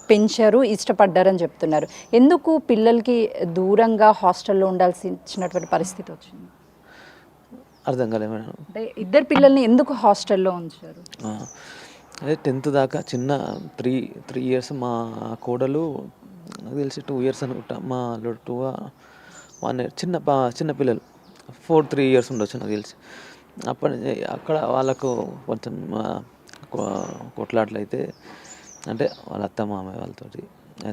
పెంచారు, ఇష్టపడ్డారని చెప్తున్నారు. ఎందుకు పిల్లలకి దూరంగా హాస్టల్‌లో ఉండాల్సినటువంటి పరిస్థితి వచ్చింది? అర్థం కాలేదు మేడం. అంటే ఇద్దరు పిల్లల్ని ఎందుకు హాస్టల్‌లో ఉంచారు? ఆ! అదే 10th దాకా చిన్న 3 ఇయర్స్ మా కోడలు నాకు తెలిసి 2 ఇయర్స్ అనుకుంటా. మా అల్లుడు 1 ఇయర్ చిన్న పిల్లలు 3 ఇయర్స్ ఉండొచ్చు నాకు తెలిసి. అప్పటి అక్కడ వాళ్ళకు కొంచెం కొ కొట్లాటలైతే అంటే వాళ్ళ అత్త, మామయ్య వాళ్ళతోటి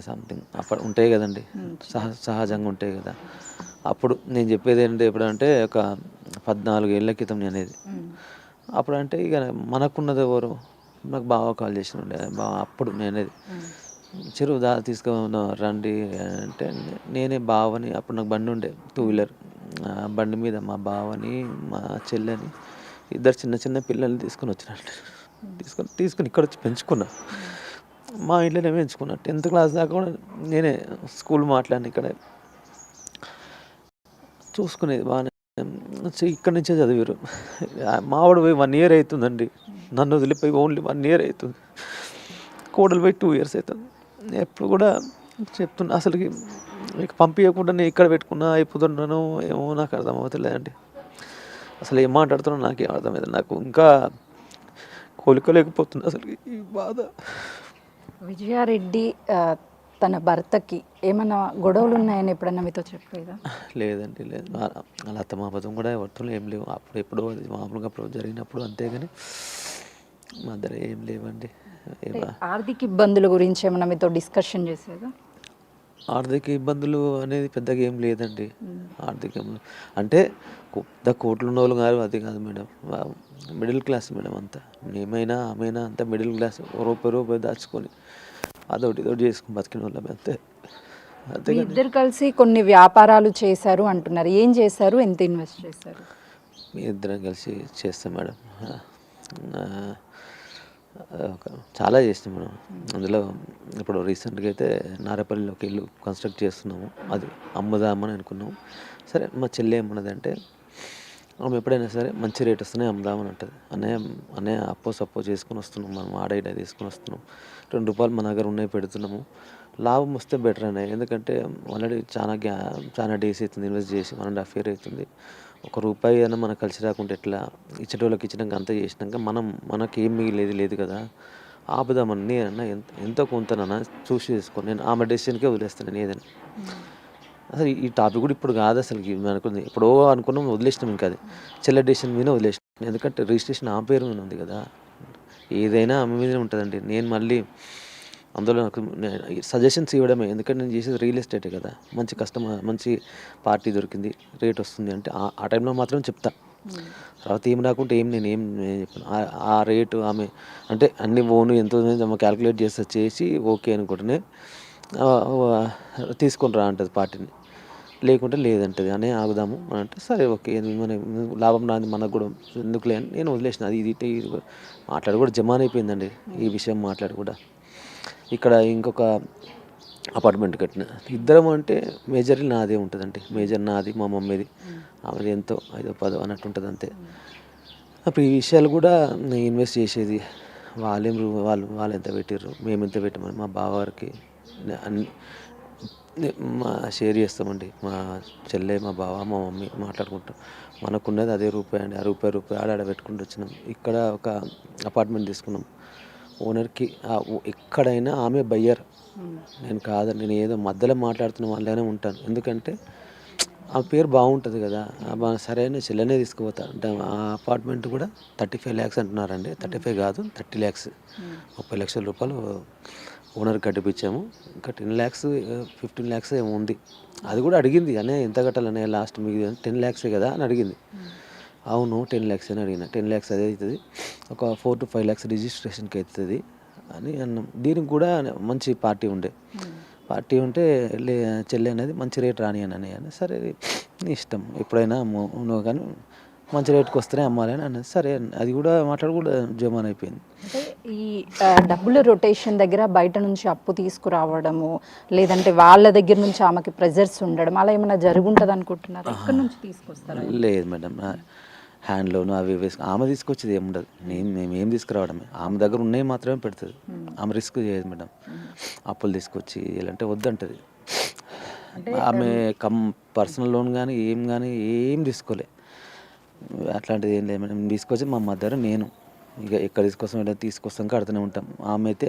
సంథింగ్ అప్పుడు ఉంటాయి కదండీ! సహజంగా ఉంటాయి కదా! అప్పుడు నేను చెప్పేదేంటి ఎప్పుడంటే ఒక 14 ఏళ్ల క్రితం నేననేది. అప్పుడంటే ఇక మనకున్నది ఎవరు? నాకు బావ కాల్ చేసినుండే. అప్పుడు నేననేది. చెరువు రండి అంటే నేనే బావని అప్పుడు నాకు బండి ఉండే 2 వీలర్. బండి మీద మా బావని, మా చెల్లెని ఇద్దరు చిన్న చిన్న పిల్లల్ని తీసుకొని వచ్చినట్టు. తీసుకొని ఇక్కడొచ్చి పెంచుకున్నా. మా ఇంట్లోనే పెంచుకున్నా. 10th క్లాస్ దాకా కూడా నేనే స్కూల్ మాట్లాడిన ఇక్కడే. చూసుకునేది బాగానే. ఇక్కడి నుంచే చదివారు. మావాడు పోయి 1 ఇయర్ అవుతుందండి. నన్ను వదిలిపోయి ఓన్లీ 1 ఇయర్ అవుతుంది. కోడలు పోయి 2 ఇయర్స్ అవుతుంది. ఎప్పుడు కూడా చెప్తున్నా అసలుకి ఇక పంపించకుండా నేను ఇక్కడ పెట్టుకున్నా అయిపోతున్నాను ఏమో నాకు అర్థం అవుతలేదండి. అసలు ఏం మాట్లాడుతున్నా నాకేం అర్థమైంది. నాకు ఇంకా కోలుకోలేకపోతున్నా అసలు ఈ బాధ. విజయారెడ్డి తన భర్తకి ఏమన్నా గొడవలు ఉన్నాయని ఎప్పుడన్నా మీతో చెప్పలేదా? లేదండి లేదు. వాళ్ళ అత్తమామతో కూడా ఎవరితో ఏం లేవు. అప్పుడు ఎప్పుడో మామూలుగా అప్పుడు జరిగినప్పుడు అంతేగాని మా దగ్గర ఏం లేవండి. ఆర్థిక ఇబ్బందుల గురించి ఏమన్నా మీతో డిస్కషన్ చేసేదా? ఆర్థిక ఇబ్బందులు అనేది పెద్దగా ఏం లేదండి. ఆర్థికంలో అంటే పెద్ద కోట్లు ఉన్నోళ్ళు కాదు, అది కాదు మేడం. మిడిల్ క్లాస్ మేడం అంతా. మేమైనా ఆమైనా అంతా మిడిల్ క్లాస్. రూపాయి దాచుకొని అదొకటి ఇదొకటి చేసుకొని బతికిన వాళ్ళమే అంతే. మీ అంతేగాని ఇద్దరు కలిసి కొన్ని వ్యాపారాలు చేశారు అంటున్నారు. ఏం చేశారు? ఎంత ఇన్వెస్ట్ చేశారు? మీ ఇద్దరం కలిసి చేస్తాం మేడం. చాలా చేస్తాం మేడం. అందులో ఇప్పుడు రీసెంట్గా అయితే నారపల్లిలో ఒక ఇల్లు కన్స్ట్రక్ట్ చేస్తున్నాము. అది అమ్ముదామని అనుకున్నాము. సరే మా చెల్లి ఏమన్నదంటే ఆమె ఎప్పుడైనా సరే మంచి రేట్ వస్తేనే అమ్ముదామని అంటది. అన్నయ్య అప్పో చేసుకొని వస్తున్నాం, మనం ఆడ ఈడ తీసుకొని వస్తున్నాం. ₹2 మన దగ్గర ఉన్నాయి పెడుతున్నాము. లాభం వస్తే బెటర్ అన్నయ్య. ఎందుకంటే ఆల్రెడీ చాలా డేస్ అవుతుంది ఇన్వెస్ట్ చేసి 1.5 ఇయర్ అవుతుంది. ₹1 అయినా మనకు కలిసి రాకుంటే ఎట్లా? ఇచ్చేటోళ్ళకి ఇచ్చినాక అంతా చేసినాక మనకేం మిగిలేది లేదు కదా! ఆపుదామని నేనన్నా ఎంతో కొంతనన్నా చూసి చేసుకోండి. నేను ఆమె డెసిషన్‌కే వదిలేస్తాను నేను ఏదైనా. అసలు ఈ టాపిక్ కూడా ఇప్పుడు కాదు అసలుకి అనుకుంది. ఎప్పుడో అనుకున్నాం వదిలేసినాం ఇంకా అది. చెల్లె డెసిషన్ మీద వదిలేసినాం. ఎందుకంటే రిజిస్ట్రేషన్ ఆమె పేరు మీద ఉంది కదా! ఏదైనా ఆమె మీదనే ఉంటదండి. నేను మళ్ళీ అందులో నాకు సజెషన్స్ ఇవ్వడమే. ఎందుకంటే నేను చేసేది రియల్ ఎస్టేటే కదా! మంచి పార్టీ దొరికింది, రేట్ వస్తుంది అంటే ఆ టైంలో మాత్రం చెప్తా. తర్వాత ఏం రాకుంటే నేనేం చెప్పను. ఆ రేటు ఆమె అంటే అన్ని ఎంతో క్యాలిక్యులేట్ చేసి ఓకే అనుకుంటేనే తీసుకొని రా అంటది పార్టీని. లేకుంటే లేదంటది. అనే ఆగుదాము అని అంటే సరే ఓకే. మన లాభం రానిది మనకు కూడా ఎందుకులే అని నేను వదిలేసిన. అది ఇది మాట్లాడి కూడా జమాన్ అయిపోయిందండి. ఈ విషయం మాట్లాడి కూడా. ఇక్కడ ఇంకొక అపార్ట్మెంట్ కట్టిన. ఇద్దరం అంటే మేజర్లీ నాదే ఉంటుందండి. మేజర్ నాది, మా మమ్మీది. ఆమెది ఎంతో 5, 10 అన్నట్టు ఉంటుంది అంతే. అప్పుడు ఈ విషయాలు కూడా నేను ఇన్వెస్ట్ చేసేది. వాళ్ళు ఎంత పెట్టిర్రు, మేము ఎంత పెట్టామని మా బావగారికి అన్ని షేర్ చేస్తామండి. మా చెల్లె, మా బావ, మా మమ్మీ మాట్లాడుకుంటాం. మనకున్నది అదే రూపాయి అండి. ఆ రూపాయి ఆడ పెట్టుకుంటూ వచ్చినాం. ఇక్కడ ఒక అపార్ట్మెంట్ తీసుకున్నాం. ఓనర్‌కి ఎక్కడైనా ఆమె బయ్యర్. నేను కాదని నేను ఏదో మధ్యలో మాట్లాడుతున్న వాళ్ళనే ఉంటాను. ఎందుకంటే ఆ పేరు బాగుంటుంది కదా! సరైన చెల్లెనే తీసుకుపోతా. అంటే ఆ అపార్ట్మెంట్ కూడా 35 lakhs అంటున్నారండి. 35 కాదు 30 lakhs. ₹30,00,000 ఓనర్‌కి కట్టిపిచ్చాము. ఇంకా 10 lakhs 15 lakhs ఏమో ఉంది. అది కూడా అడిగింది. అన్నయ్య ఎంత కట్టాలన్నయ్య లాస్ట్ మీకు 10 lakhs కదా అని అడిగింది. అవును 10 lakhs అని అడిగిన. 10 lakhs అదే అవుతుంది. ఒక 4 to 5 lakhs రిజిస్ట్రేషన్‌కి అవుతుంది అని అన్నాం. దీనికి కూడా మంచి పార్టీ ఉండే. పార్టీ ఉంటే చెల్లి అనేది మంచి రేట్ రానియను అన్నయ్య. సరే నీ ఇష్టం ఎప్పుడైనా నువ్వు కానీ మంచి రేట్కి వస్తేనే అమ్మాలి అని అన్నది. సరే అది కూడా కూడా జమాన్ అయిపోయింది. అంటే ఈ డబ్బుల రొటేషన్ దగ్గర బయట నుంచి అప్పు తీసుకురావడము, లేదంటే వాళ్ళ దగ్గర నుంచి ఆమెకి ప్రెజర్స్ ఉండడం అలా ఏమైనా జరుగుంటది అనుకుంటున్నారా? ఎక్కడి నుంచి తీసుకొస్తారా? లేదు మేడం. హ్యాండ్ లోన్ అవి వేసుకు ఆమె తీసుకొచ్చేది ఏముండదు, మేము ఏం తీసుకురావడమే, ఆమె దగ్గర ఉన్నాయి మాత్రమే పెడుతుంది. ఆమె రిస్క్ చేయదు మేడం, అప్పులు తీసుకొచ్చి ఇలాంటే వద్దంటది. ఆమె పర్సనల్ లోన్ కానీ ఏం తీసుకోలే, అట్లాంటిది ఏం లేదు మేడం. తీసుకొచ్చి మా మదర్ నేను ఇక ఎక్కడ తీసుకొస్తాం కడుతూనే ఉంటాం. ఆమె అయితే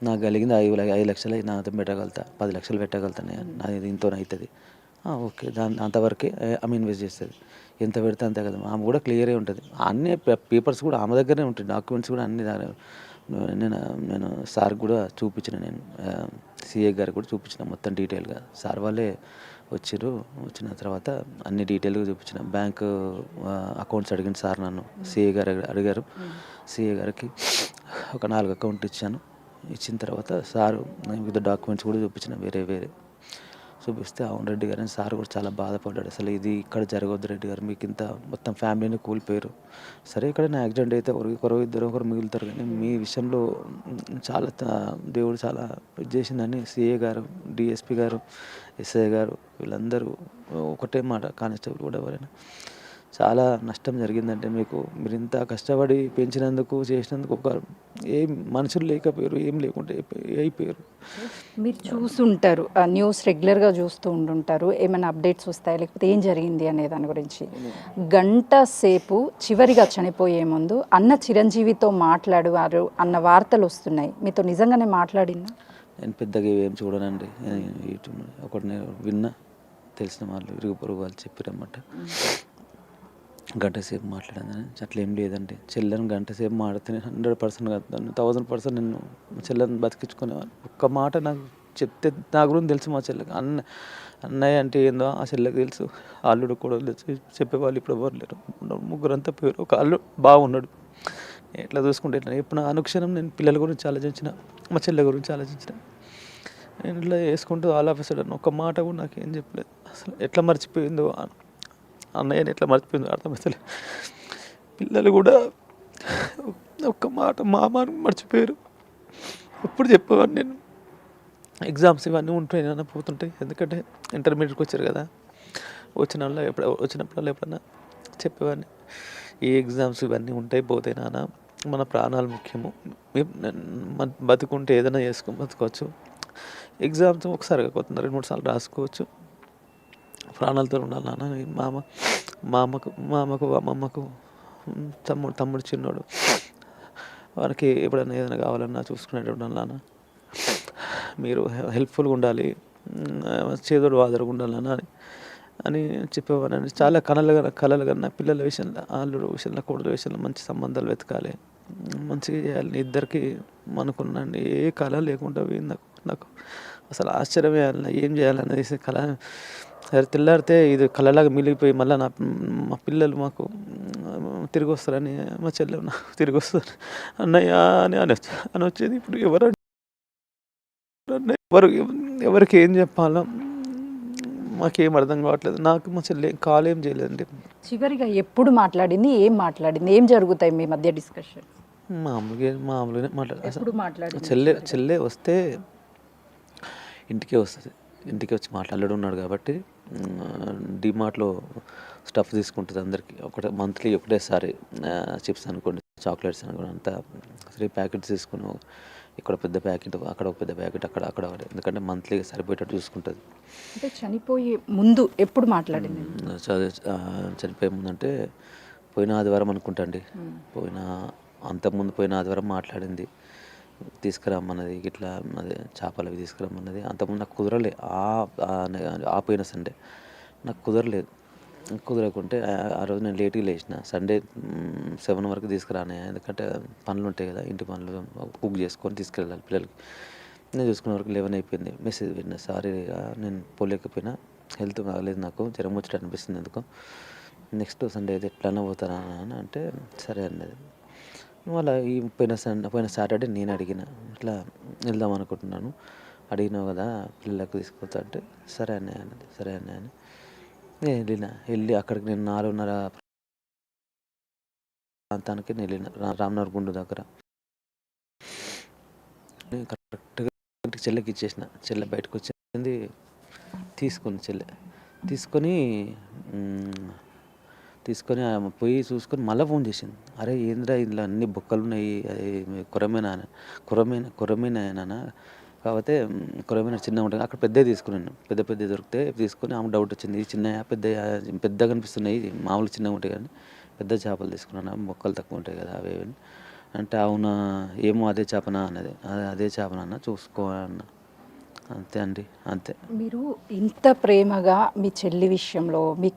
నాకు కలిగింది 5 లక్షలు నాతో పెట్టగలుగుతా, 10 లక్షలు పెట్టగలుగుతాను, నాది దీంతో అవుతుంది, ఓకే అంతవరకే ఆమె ఇన్వెస్ట్ చేస్తుంది, ఎంత పెడితే అంతే కదా. ఆమె కూడా క్లియరే ఉంటుంది, అన్ని పేపర్స్ కూడా ఆమె దగ్గరనే ఉంటాయి, డాక్యుమెంట్స్ కూడా అన్ని నేను సార్ కూడా చూపించిన, నేను సిఏ గారికి కూడా చూపించిన మొత్తం డీటెయిల్గా. సార్ వాళ్ళే వచ్చిన తర్వాత అన్ని డీటెయిల్గా చూపించిన. బ్యాంక్ అకౌంట్స్ అడిగిన సార్ నన్ను, సిఏ గారు అడిగారు. సిఏ గారికి ఒక 4 అకౌంట్ ఇచ్చాను. ఇచ్చిన తర్వాత సారు వివిధ డాక్యుమెంట్స్ కూడా చూపించిన, వేరే చూపిస్తే అవును రెడ్డి గారు అని సార్ కూడా చాలా బాధపడ్డాడు. అసలు ఇది ఇక్కడ జరగవద్దు రెడ్డి గారు, మీకు ఇంత మొత్తం ఫ్యామిలీని కూలిపోయారు. సరే ఇక్కడ యాక్సిడెంట్ అయితే ఒకరు ఇద్దరు మిగులుతారు, కానీ మీ విషయంలో చాలా దేవుడు చాలా ఇది చేసిందని సిఏ గారు, డిఎస్పి గారు, ఎస్ఐ గారు వీళ్ళందరూ ఒకటే మాట, కానిస్టేబుల్ కూడా ఎవరైనా చాలా నష్టం జరిగిందంటే మీరు ఇంత కష్టపడి పెంచినందుకు చేసినందుకు ఒక ఏం మనుషులు లేకపోయారు, ఏం లేకుంటే అయిపోయారు. మీరు చూసుంటారు, న్యూస్ రెగ్యులర్గా చూస్తూ ఉండుంటారు, ఏమైనా అప్డేట్స్ వస్తాయి లేకపోతే ఏం జరిగింది అనే దాని గురించి. గంట సేపు చివరిగా చనిపోయే ముందు అన్న చిరంజీవితో మాట్లాడువారు అన్న వార్తలు వస్తున్నాయి, మీతో నిజంగానే మాట్లాడిందా? నేను పెద్దగా ఏం చూడనండి, యూట్యూబ్ ఒకటి నేను విన్నా, తెలిసిన వాళ్ళు ఇరుగు పొరుగు వాళ్ళు చెప్పారన్నమాట. గంట సేపు మాట్లాడిందని అట్లా ఏం లేదండి. చెల్లెని గంట సేపు మాడితే 100% కాదు, 1000% నేను చెల్లెని బతికించుకునేవాడిని. ఒక్క మాట నాకు చెప్తే నా గురించి తెలుసు మా చెల్లెకి. అన్నయ్య అంటే ఏందో ఆ చెల్లెకి తెలుసు, అల్లుడు కూడా తెలుసు. చెప్పేవాళ్ళు ఇప్పుడు ఎవరు లేరు, ముగ్గురంతా పేరు. ఒక అల్లుడు బాగున్నాడు, ఎట్లా చూసుకుంటే ఎట్లా. ఇప్పుడు అనుక్షణం నేను పిల్లల గురించి ఆలోచించిన, మా చెల్లె గురించి ఆలోచించిన. నేను ఇట్లా వేసుకుంటూ ఆల్ ఆఫ్ సడన్ ఒక్క మాట కూడా నాకేం చెప్పలేదు. అసలు ఎట్లా మర్చిపోయిందో అన్నయ్యని, ఎట్లా మర్చిపోయిందో అర్థమవుతలేదు. పిల్లలు కూడా ఒక్క మాట మామని మర్చిపోయారు. ఎప్పుడు చెప్పేవాడిని నేను, ఎగ్జామ్స్ ఇవన్నీ ఉంటాయి నాన్న, పోతుంటాయి. ఎందుకంటే ఇంటర్మీడియట్కి వచ్చారు కదా, వచ్చినప్పుడల్లా ఎప్పుడన్నా చెప్పేవాడిని, ఏ ఎగ్జామ్స్ ఇవన్నీ ఉంటాయి పోతాయి నాన్న, మన ప్రాణాలు ముఖ్యము, బతుకుంటే ఏదైనా బతుకోవచ్చు. ఎగ్జామ్స్ ఒకసారి కాకపోతుంది 2-3 సార్లు రాసుకోవచ్చు, ప్రాణాలతో ఉండాలి నాన్న. మామకు అమ్మమ్మకు తమ్ముడు చిన్నోడు, వానికి ఎప్పుడైనా ఏదైనా కావాలన్నా చూసుకునేటప్పుడు నాన్న, మీరు హెల్ప్ఫుల్గా ఉండాలి, చేదోడు వాదోడుగా ఉండాలి నాన్న అని చెప్పేవాడిని. చాలా కలలు కన్నా పిల్లల విషయంలో, అల్లుడు విషయంలో, కొడుకు విషయంలో మంచి సంబంధాలు వెతకాలి, మంచిగా చేయాలి. ఇద్దరికి అనుకున్నాండి, ఏ కళ లేకుండా పోయింది నాకు. అసలు ఆశ్చర్యం వేయాలి, ఏం చేయాలనేది కళ. తెల్లారితే ఇది కళలాగా మిగిలిపోయి మళ్ళీ మా పిల్లలు మాకు తిరిగి వస్తారని, మా చెల్లె నాకు తిరిగి వస్తారు అన్నయ్య అని వచ్చేది. ఇప్పుడు ఎవరికి ఏం చెప్పాలో మాకేం అర్థం కావట్లేదు. నాకు మా చెల్లె కాల్ ఏం చేయలేదండి. చివరిగా ఎప్పుడు మాట్లాడింది, ఏం మాట్లాడింది, ఏం జరుగుతాయి మీ మధ్య డిస్కషన్? మామూలుగానే మాట్లాడింది. చెల్లె వస్తే ఇంటికే వస్తుంది, ఇంటికి వచ్చి మాట్లాడు ఉన్నాడు కాబట్టి డిమార్ట్లో స్టఫ్ తీసుకుంటుంది అందరికీ. మంత్లీ ఒకటేసారి చిప్స్ అనుకోండి, చాక్లెట్స్ అనుకోండి, అంతా 3 ప్యాకెట్స్ తీసుకుని, ఇక్కడ పెద్ద ప్యాకెట్, అక్కడ ఒక పెద్ద ప్యాకెట్, అక్కడ ఎందుకంటే మంత్లీగా సరిపోయేటట్టు చూసుకుంటుంది. అంటే చనిపోయే ముందు ఎప్పుడు మాట్లాడింది? చనిపోయే ముందు అంటే పోయిన ఆదివారం అనుకుంటండి, అంతకుముందు పోయిన ఆదివారం మాట్లాడింది. తీసుకురమ్మన్నది, ఇట్లా అదే చేపలు అవి తీసుకురమ్మన్నది. అంతకుముందు నాకు కుదరలే, పోయిన సండే నాకు కుదరకుంటే ఆ రోజు నేను లేట్గా లేచిన. సండే 7 వరకు తీసుకురానే, ఎందుకంటే పనులు ఉంటాయి కదా, ఇంటి పనులు కుక్ చేసుకొని తీసుకెళ్ళాలి పిల్లలకి. నేను చూసుకునే వరకు 11 అయిపోయింది. మెసేజ్ పెట్టిన, సారీ నేను పోలేకపోయినా, హెల్త్ బాగలేదు, నాకు జ్వరం వచ్చేట అనిపిస్తుంది ఎందుకో, నెక్స్ట్ సండే అయితే ఎట్లన్నా పోతారా అని అంటే సరే అన్నది. మళ్ళీ పోయిన సాటర్డే నేను అడిగిన, ఇట్లా వెళ్దాం అనుకుంటున్నాను, అడిగినావు కదా పిల్లలకు తీసుకొస్తా అంటే సరే అన్నయ్య అన్నది. సరే అన్నయ్య అని నేను వెళ్ళి అక్కడికి నేను 4:30 ప్రాంతానికి నేను వెళ్ళిన, రామ్నగర్ గుండు దగ్గర. కరెక్ట్గా చెల్లెకి ఇచ్చేసిన. చెల్లె బయటకు వచ్చింది, తీసుకొని తీసుకొని పోయి చూసుకొని మళ్ళీ ఫోన్ చేసింది. అరే ఏంద్రా ఇందులో అన్ని బొక్కలు ఉన్నాయి, అది కొరమేనా కాకపోతే కొరమేన చిన్నగా ఉంటుంది, అక్కడ పెద్దవి తీసుకున్నాను. పెద్ద దొరికితే తీసుకొని ఆమె డౌట్ వచ్చింది, ఈ చిన్నయా పెద్దగా కనిపిస్తున్నాయి, ఇది మామూలు చిన్నగా ఉంటాయి కానీ పెద్ద చేపలు తీసుకున్నాను, బొక్కలు తక్కువ ఉంటాయి కదా అవి ఇవి అంటే. అవునా, ఏమో అదే చేపనా అన్నది. అదే చేపనా అన్న, చూసుకో అన్న. అంతే అండి, అంతే. మీరు ఇంత ప్రేమగా మీ చెల్లి విషయంలో, మీ